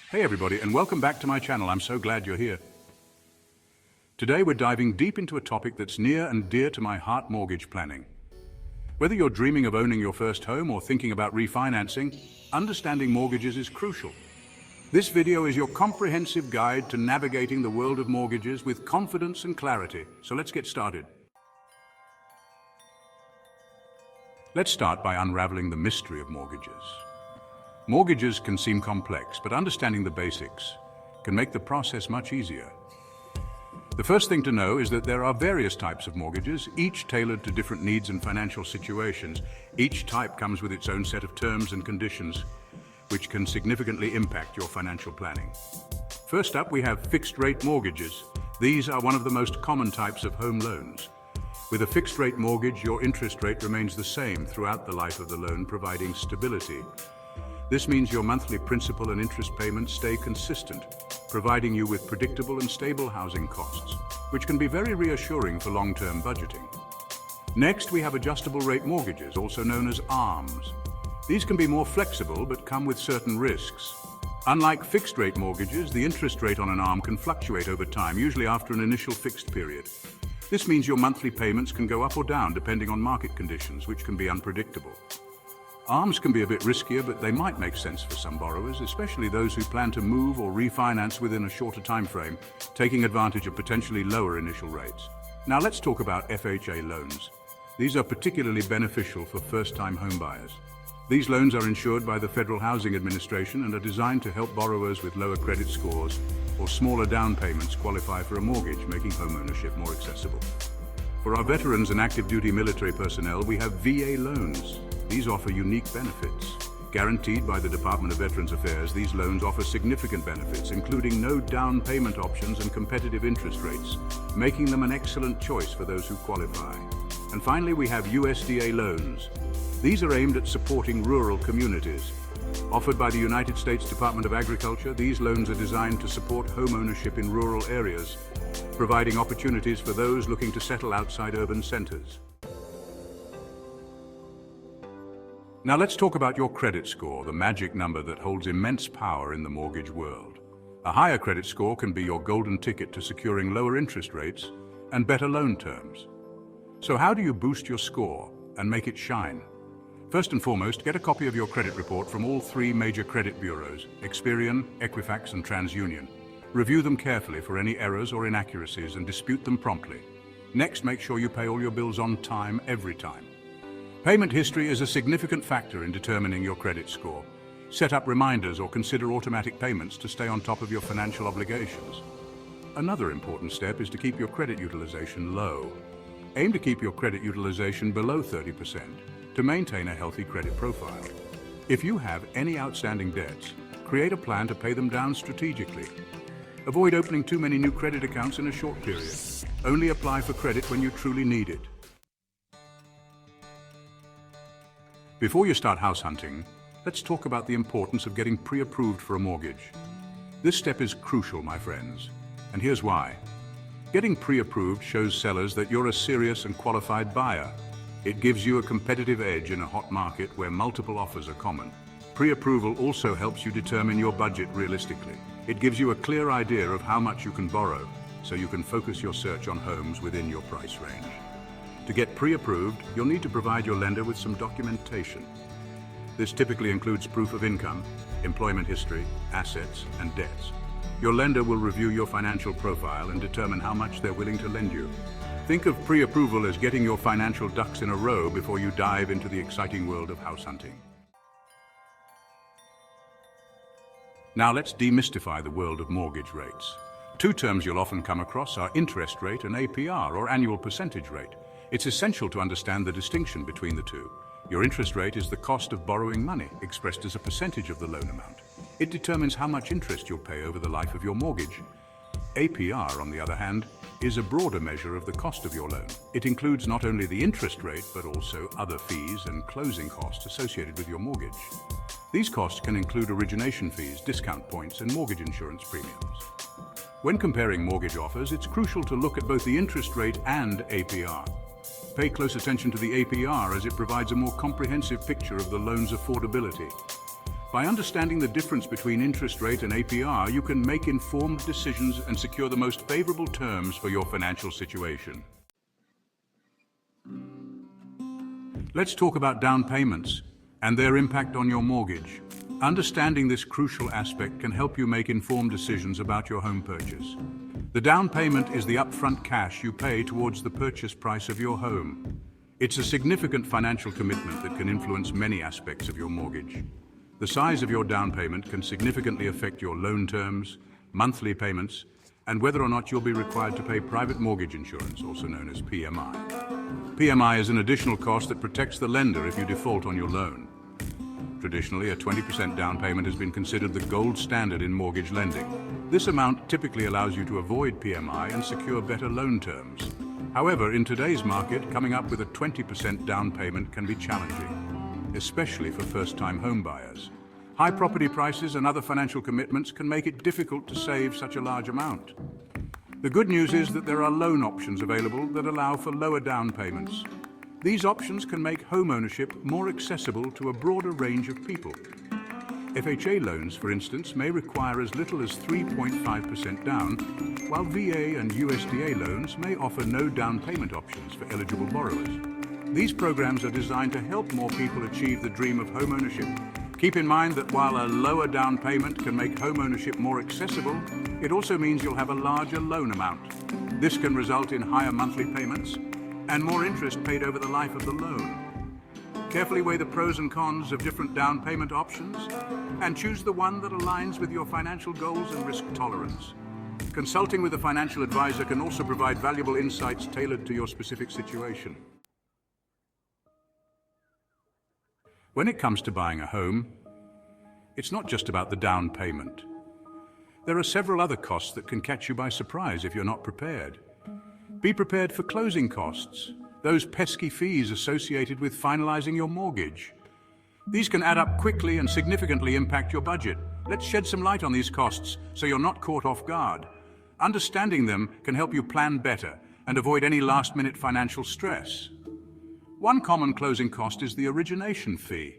Hey everybody, and welcome back to my channel. I'm so glad you're here. Today we're diving deep into a topic that's near and dear to my heart: mortgage planning. Whether you're dreaming of owning your first home or thinking about refinancing, understanding mortgages is crucial. This video is your comprehensive guide to navigating the world of mortgages with confidence and clarity. So let's get started. Let's start by unraveling the mystery of mortgages. Mortgages can seem complex, but understanding the basics can make the process much easier. The first thing to know is that there are various types of mortgages, each tailored to different needs and financial situations. Each type comes with its own set of terms and conditions, which can significantly impact your financial planning. First up, we have fixed-rate mortgages. These are one of the most common types of home loans. With a fixed-rate mortgage, your interest rate remains the same throughout the life of the loan, providing stability. This means your monthly principal and interest payments stay consistent, providing you with predictable and stable housing costs, which can be very reassuring for long-term budgeting. Next, we have adjustable rate mortgages, also known as ARMs. These can be more flexible but come with certain risks. Unlike fixed-rate mortgages, the interest rate on an ARM can fluctuate over time, usually after an initial fixed period. This means your monthly payments can go up or down depending on market conditions, which can be unpredictable. ARMs can be a bit riskier, but they might make sense for some borrowers, especially those who plan to move or refinance within a shorter time frame, taking advantage of potentially lower initial rates. Now let's talk about FHA loans. These are particularly beneficial for first-time homebuyers. These loans are insured by the Federal Housing Administration and are designed to help borrowers with lower credit scores or smaller down payments qualify for a mortgage, making homeownership more accessible. For our veterans and active duty military personnel, we have VA loans. These offer unique benefits. Guaranteed by the Department of Veterans Affairs, these loans offer significant benefits, including no down payment options and competitive interest rates, making them an excellent choice for those who qualify. And finally, we have USDA loans. These are aimed at supporting rural communities. Offered by the United States Department of Agriculture, these loans are designed to support home ownership in rural areas, providing opportunities for those looking to settle outside urban centers. Now let's talk about your credit score, the magic number that holds immense power in the mortgage world. A higher credit score can be your golden ticket to securing lower interest rates and better loan terms. So how do you boost your score and make it shine? First and foremost, get a copy of your credit report from all three major credit bureaus, Experian, Equifax, and TransUnion. Review them carefully for any errors or inaccuracies and dispute them promptly. Next, make sure you pay all your bills on time, every time. Payment history is a significant factor in determining your credit score. Set up reminders or consider automatic payments to stay on top of your financial obligations. Another important step is to keep your credit utilization low. Aim to keep your credit utilization below 30% to maintain a healthy credit profile. If you have any outstanding debts, create a plan to pay them down strategically. Avoid opening too many new credit accounts in a short period. Only apply for credit when you truly need it. Before you start house hunting, let's talk about the importance of getting pre-approved for a mortgage. This step is crucial, my friends, and here's why. Getting pre-approved shows sellers that you're a serious and qualified buyer. It gives you a competitive edge in a hot market where multiple offers are common. Pre-approval also helps you determine your budget realistically. It gives you a clear idea of how much you can borrow, so you can focus your search on homes within your price range. To get pre-approved, you'll need to provide your lender with some documentation. This typically includes proof of income, employment history, assets, and debts. Your lender will review your financial profile and determine how much they're willing to lend you. Think of pre-approval as getting your financial ducks in a row before you dive into the exciting world of house hunting. Now let's demystify the world of mortgage rates. Two terms you'll often come across are interest rate and APR, or annual percentage rate. It's essential to understand the distinction between the two. Your interest rate is the cost of borrowing money, expressed as a percentage of the loan amount. It determines how much interest you'll pay over the life of your mortgage. APR, on the other hand, is a broader measure of the cost of your loan. It includes not only the interest rate, but also other fees and closing costs associated with your mortgage. These costs can include origination fees, discount points, and mortgage insurance premiums. When comparing mortgage offers, it's crucial to look at both the interest rate and APR. Pay close attention to the APR as it provides a more comprehensive picture of the loan's affordability. By understanding the difference between interest rate and APR, you can make informed decisions and secure the most favorable terms for your financial situation. Let's talk about down payments and their impact on your mortgage. Understanding this crucial aspect can help you make informed decisions about your home purchase. The down payment is the upfront cash you pay towards the purchase price of your home. It's a significant financial commitment that can influence many aspects of your mortgage. The size of your down payment can significantly affect your loan terms, monthly payments, and whether or not you'll be required to pay private mortgage insurance, also known as PMI. PMI is an additional cost that protects the lender if you default on your loan. Traditionally, a 20% down payment has been considered the gold standard in mortgage lending. This amount typically allows you to avoid PMI and secure better loan terms. However, in today's market, coming up with a 20% down payment can be challenging, especially for first-time home buyers. High property prices and other financial commitments can make it difficult to save such a large amount. The good news is that there are loan options available that allow for lower down payments. These options can make home ownership more accessible to a broader range of people. FHA loans, for instance, may require as little as 3.5% down, while VA and USDA loans may offer no down payment options for eligible borrowers. These programs are designed to help more people achieve the dream of home ownership. Keep in mind that while a lower down payment can make home ownership more accessible, it also means you'll have a larger loan amount. This can result in higher monthly payments and more interest paid over the life of the loan. Carefully weigh the pros and cons of different down payment options and choose the one that aligns with your financial goals and risk tolerance. Consulting with a financial advisor can also provide valuable insights tailored to your specific situation. When it comes to buying a home, it's not just about the down payment. There are several other costs that can catch you by surprise if you're not prepared. Be prepared for closing costs, those pesky fees associated with finalizing your mortgage. These can add up quickly and significantly impact your budget. Let's shed some light on these costs so you're not caught off guard. Understanding them can help you plan better and avoid any last-minute financial stress. One common closing cost is the origination fee.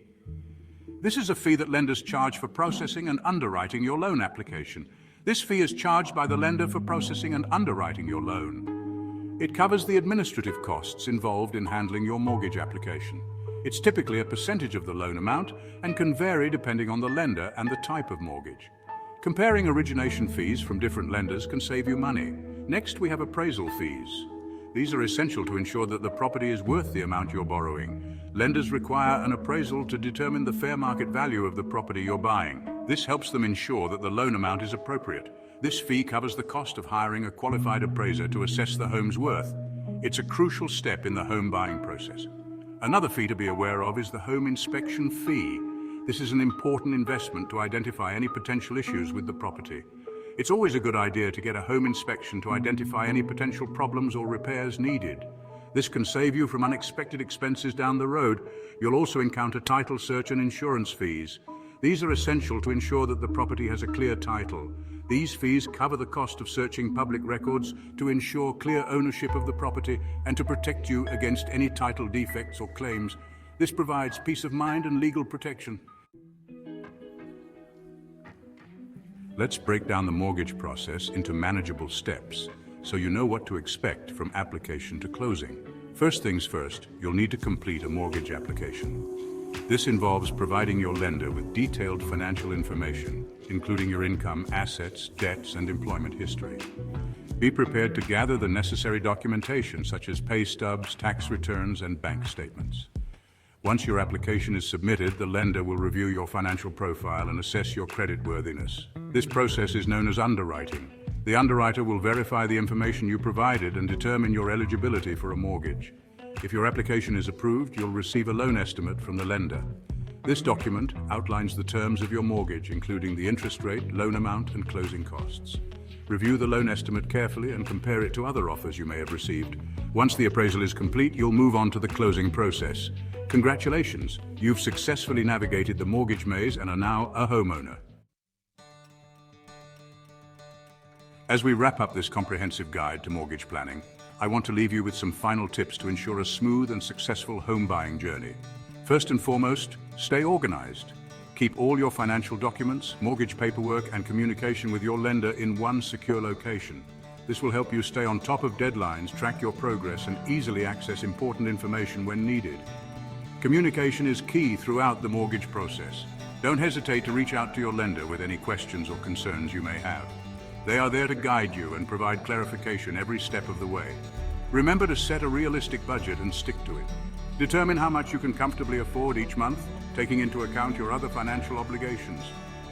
This is a fee that lenders charge for processing and underwriting your loan application. This fee is charged by the lender for processing and underwriting your loan. It covers the administrative costs involved in handling your mortgage application. It's typically a percentage of the loan amount and can vary depending on the lender and the type of mortgage. Comparing origination fees from different lenders can save you money. Next, we have appraisal fees. These are essential to ensure that the property is worth the amount you're borrowing. Lenders require an appraisal to determine the fair market value of the property you're buying. This helps them ensure that the loan amount is appropriate. This fee covers the cost of hiring a qualified appraiser to assess the home's worth. It's a crucial step in the home buying process. Another fee to be aware of is the home inspection fee. This is an important investment to identify any potential issues with the property. It's always a good idea to get a home inspection to identify any potential problems or repairs needed. This can save you from unexpected expenses down the road. You'll also encounter title search and insurance fees. These are essential to ensure that the property has a clear title. These fees cover the cost of searching public records to ensure clear ownership of the property and to protect you against any title defects or claims. This provides peace of mind and legal protection. Let's break down the mortgage process into manageable steps so you know what to expect from application to closing. First things first, you'll need to complete a mortgage application. This involves providing your lender with detailed financial information, including your income, assets, debts, and employment history. Be prepared to gather the necessary documentation such as pay stubs, tax returns, and bank statements. Once your application is submitted, the lender will review your financial profile and assess your creditworthiness. This process is known as underwriting. The underwriter will verify the information you provided and determine your eligibility for a mortgage. If your application is approved, you'll receive a loan estimate from the lender. This document outlines the terms of your mortgage, including the interest rate, loan amount, and closing costs. Review the loan estimate carefully and compare it to other offers you may have received. Once the appraisal is complete, you'll move on to the closing process. Congratulations, you've successfully navigated the mortgage maze and are now a homeowner. As we wrap up this comprehensive guide to mortgage planning, I want to leave you with some final tips to ensure a smooth and successful home buying journey. First and foremost, stay organized. Keep all your financial documents, mortgage paperwork, and communication with your lender in one secure location. This will help you stay on top of deadlines, track your progress, and easily access important information when needed. Communication is key throughout the mortgage process. Don't hesitate to reach out to your lender with any questions or concerns you may have. They are there to guide you and provide clarification every step of the way. Remember to set a realistic budget and stick to it. Determine how much you can comfortably afford each month, taking into account your other financial obligations.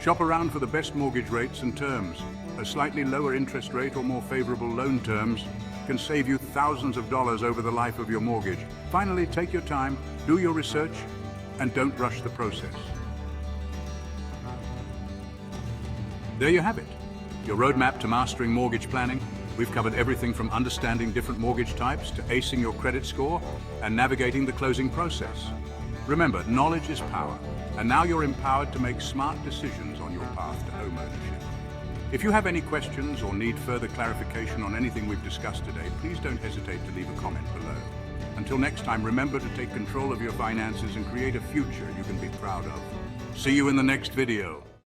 Shop around for the best mortgage rates and terms. A slightly lower interest rate or more favorable loan terms can save you thousands of dollars over the life of your mortgage. Finally, take your time, do your research, and don't rush the process. There you have it, your roadmap to mastering mortgage planning. We've covered everything from understanding different mortgage types to acing your credit score and navigating the closing process. Remember, knowledge is power, and now you're empowered to make smart decisions on your path to home ownership. If you have any questions or need further clarification on anything we've discussed today, please don't hesitate to leave a comment below. Until next time, remember to take control of your finances and create a future you can be proud of. See you in the next video.